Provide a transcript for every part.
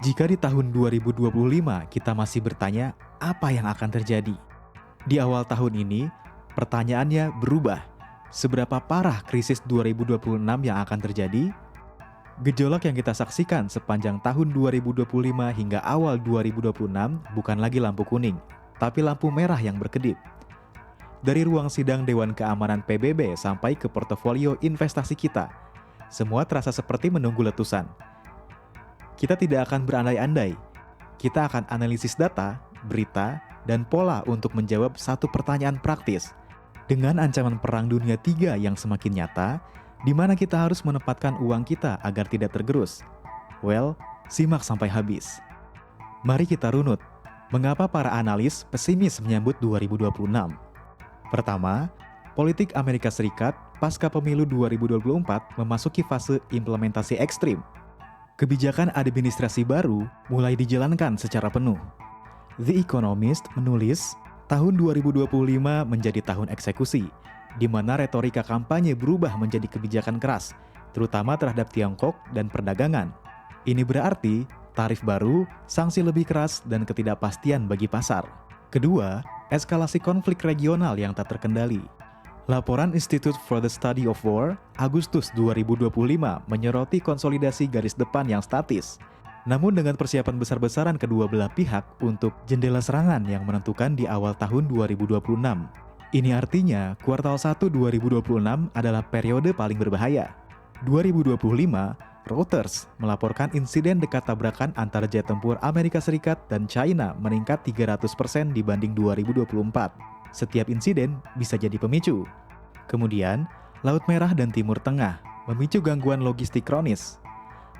Jika di tahun 2025 kita masih bertanya apa yang akan terjadi, di awal tahun ini pertanyaannya berubah. Seberapa parah krisis 2026 yang akan terjadi? Gejolak yang kita saksikan sepanjang tahun 2025 hingga awal 2026 bukan lagi lampu kuning, tapi lampu merah yang berkedip. Dari ruang sidang Dewan Keamanan PBB sampai ke portofolio investasi kita, semua terasa seperti menunggu letusan. Kita tidak akan berandai-andai, kita akan analisis data, berita, dan pola untuk menjawab satu pertanyaan praktis. Dengan ancaman Perang Dunia III yang semakin nyata, di mana kita harus menempatkan uang kita agar tidak tergerus? Well, simak sampai habis. Mari kita runut, mengapa para analis pesimis menyambut 2026? Pertama, politik Amerika Serikat pasca pemilu 2024 memasuki fase implementasi ekstrim. Kebijakan administrasi baru mulai dijalankan secara penuh. The Economist menulis, tahun 2025 menjadi tahun eksekusi, di mana retorika kampanye berubah menjadi kebijakan keras, terutama terhadap Tiongkok dan perdagangan. Ini berarti tarif baru, sanksi lebih keras, dan ketidakpastian bagi pasar. Kedua, eskalasi konflik regional yang tak terkendali. Laporan Institute for the Study of War, Agustus 2025 menyoroti konsolidasi garis depan yang statis. Namun dengan persiapan besar-besaran kedua belah pihak untuk jendela serangan yang menentukan di awal tahun 2026. Ini artinya kuartal 1 2026 adalah periode paling berbahaya. 2025, Reuters melaporkan insiden dekat tabrakan antara jet tempur Amerika Serikat dan China meningkat 300% dibanding 2024. Setiap insiden bisa jadi pemicu. Kemudian, Laut Merah dan Timur Tengah memicu gangguan logistik kronis.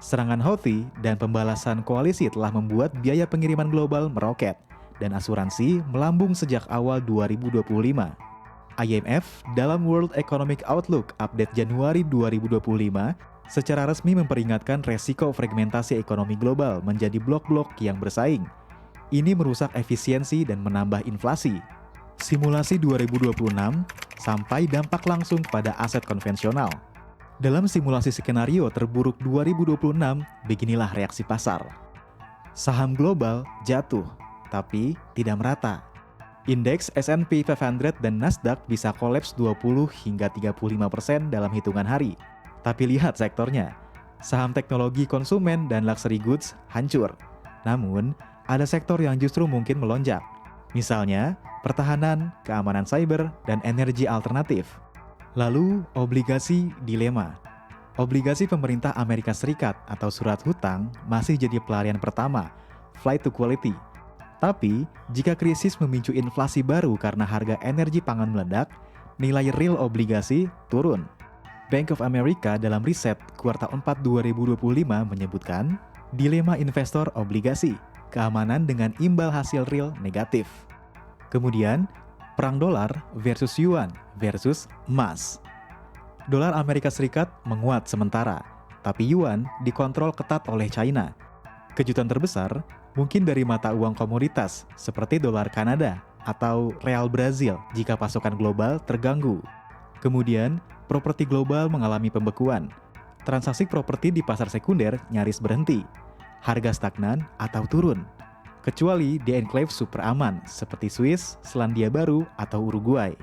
Serangan Houthi dan pembalasan koalisi telah membuat biaya pengiriman global meroket, dan asuransi melambung sejak awal 2025. IMF dalam World Economic Outlook update Januari 2025 secara resmi memperingatkan resiko fragmentasi ekonomi global menjadi blok-blok yang bersaing. Ini merusak efisiensi dan menambah inflasi. Simulasi 2026 sampai dampak langsung pada aset konvensional. Dalam simulasi skenario terburuk 2026, beginilah reaksi pasar. Saham global jatuh, tapi tidak merata. Indeks S&P 500 dan Nasdaq bisa kolaps 20 hingga 35% dalam hitungan hari. Tapi lihat sektornya, saham teknologi konsumen dan luxury goods hancur. Namun, ada sektor yang justru mungkin melonjak. Misalnya, pertahanan, keamanan cyber, dan energi alternatif. Lalu, obligasi dilema. Obligasi pemerintah Amerika Serikat atau surat hutang masih jadi pelarian pertama, flight to quality. Tapi, jika krisis memicu inflasi baru karena harga energi pangan meledak, nilai real obligasi turun. Bank of America dalam riset kuartal 4 2025 menyebutkan, dilema investor obligasi, keamanan dengan imbal hasil real negatif. Kemudian, perang dolar versus yuan versus emas. Dolar Amerika Serikat menguat sementara, tapi yuan dikontrol ketat oleh China. Kejutan terbesar mungkin dari mata uang komoditas seperti dolar Kanada atau real Brazil jika pasokan global terganggu. Kemudian, properti global mengalami pembekuan. Transaksi properti di pasar sekunder nyaris berhenti. Harga stagnan atau turun. Kecuali di enklave super aman seperti Swiss, Selandia Baru, atau Uruguay.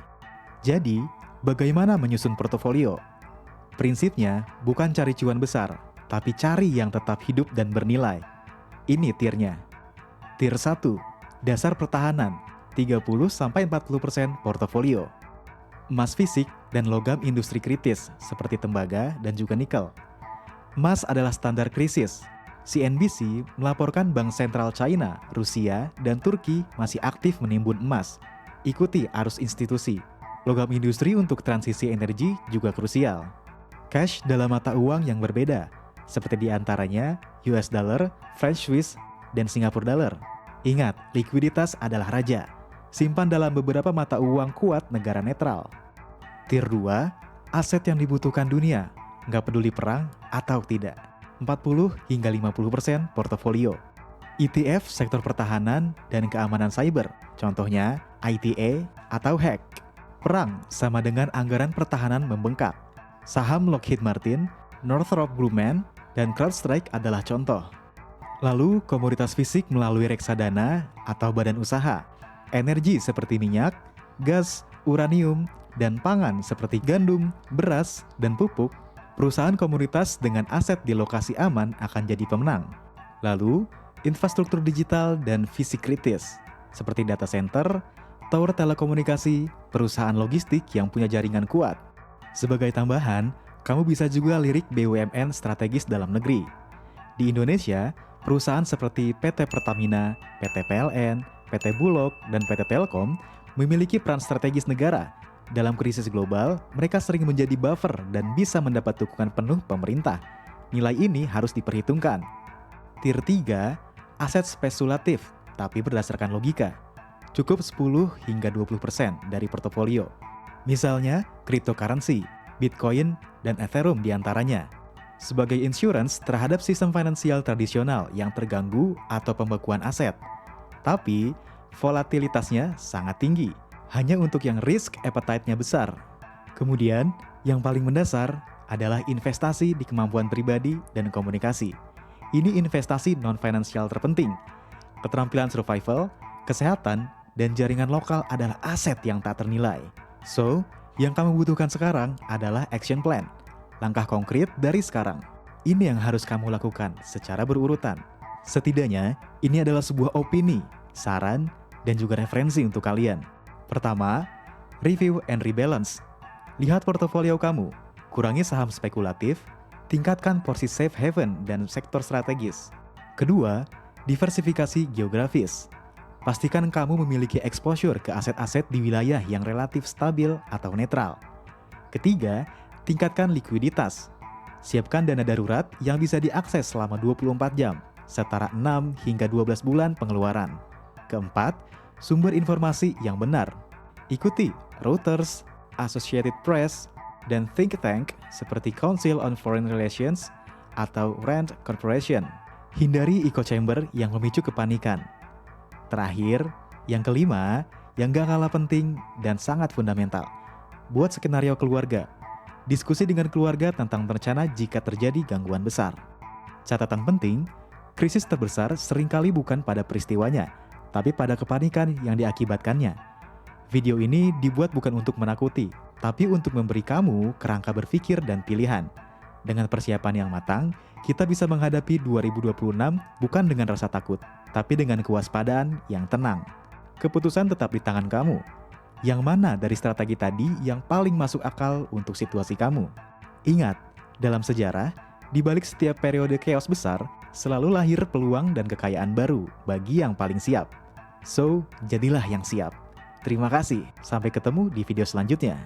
Jadi, bagaimana menyusun portofolio? Prinsipnya bukan cari cuan besar, tapi cari yang tetap hidup dan bernilai. Ini tiernya. Tier 1, dasar pertahanan, 30-40% portofolio. Emas fisik dan logam industri kritis seperti tembaga dan juga nikel. Emas adalah standar krisis. CNBC melaporkan Bank Sentral China, Rusia, dan Turki masih aktif menimbun emas. Ikuti arus institusi. Logam industri untuk transisi energi juga krusial. Cash dalam mata uang yang berbeda, seperti diantaranya US dollar, French Swiss, dan Singapore dollar. Ingat, likuiditas adalah raja. Simpan dalam beberapa mata uang kuat negara netral. Tier 2, aset yang dibutuhkan dunia, nggak peduli perang atau tidak. 40 hingga 50% portofolio. ETF sektor pertahanan dan keamanan cyber, contohnya ITA atau hack. Perang sama dengan anggaran pertahanan membengkak. Saham Lockheed Martin, Northrop Grumman, dan CrowdStrike adalah contoh. Lalu komoditas fisik melalui reksadana atau badan usaha, energi seperti minyak, gas, uranium, dan pangan seperti gandum, beras, dan pupuk. Perusahaan komoditas dengan aset di lokasi aman akan jadi pemenang. Lalu, infrastruktur digital dan fisik kritis, seperti data center, tower telekomunikasi, perusahaan logistik yang punya jaringan kuat. Sebagai tambahan, kamu bisa juga lirik BUMN strategis dalam negeri. Di Indonesia, perusahaan seperti PT Pertamina, PT PLN, PT Bulog, dan PT Telkom memiliki peran strategis negara. Dalam krisis global, mereka sering menjadi buffer dan bisa mendapat dukungan penuh pemerintah. Nilai ini harus diperhitungkan. Tier 3, aset spekulatif, tapi berdasarkan logika. Cukup 10 hingga 20% dari portofolio. Misalnya, cryptocurrency, Bitcoin, dan Ethereum diantaranya. Sebagai insurance terhadap sistem finansial tradisional yang terganggu atau pembekuan aset. Tapi, volatilitasnya sangat tinggi. Hanya untuk yang risk appetite-nya besar. Kemudian, yang paling mendasar adalah investasi di kemampuan pribadi dan komunikasi. Ini investasi non-finansial terpenting. Keterampilan survival, kesehatan, dan jaringan lokal adalah aset yang tak ternilai. So, yang kamu butuhkan sekarang adalah action plan. Langkah konkret dari sekarang. Ini yang harus kamu lakukan secara berurutan. Setidaknya, ini adalah sebuah opini, saran, dan juga referensi untuk kalian. Pertama, review and rebalance. Lihat portofolio kamu, kurangi saham spekulatif, tingkatkan porsi safe haven dan sektor strategis. Kedua, diversifikasi geografis. Pastikan kamu memiliki exposure ke aset-aset di wilayah yang relatif stabil atau netral. Ketiga, tingkatkan likuiditas. Siapkan dana darurat yang bisa diakses selama 24 jam, setara 6 hingga 12 bulan pengeluaran. Keempat, sumber informasi yang benar. Ikuti Reuters, Associated Press, dan think tank seperti Council on Foreign Relations atau RAND Corporation. Hindari echo chamber yang memicu kepanikan. Terakhir, yang kelima, yang gak kalah penting dan sangat fundamental. Buat skenario keluarga. Diskusi dengan keluarga tentang bencana jika terjadi gangguan besar. Catatan penting, krisis terbesar seringkali bukan pada peristiwanya, tapi pada kepanikan yang diakibatkannya. Video ini dibuat bukan untuk menakuti, tapi untuk memberi kamu kerangka berpikir dan pilihan. Dengan persiapan yang matang, kita bisa menghadapi 2026 bukan dengan rasa takut, tapi dengan kewaspadaan yang tenang. Keputusan tetap di tangan kamu. Yang mana dari strategi tadi yang paling masuk akal untuk situasi kamu? Ingat, dalam sejarah, di balik setiap periode chaos besar, selalu lahir peluang dan kekayaan baru bagi yang paling siap. So, jadilah yang siap. Terima kasih, sampai ketemu di video selanjutnya.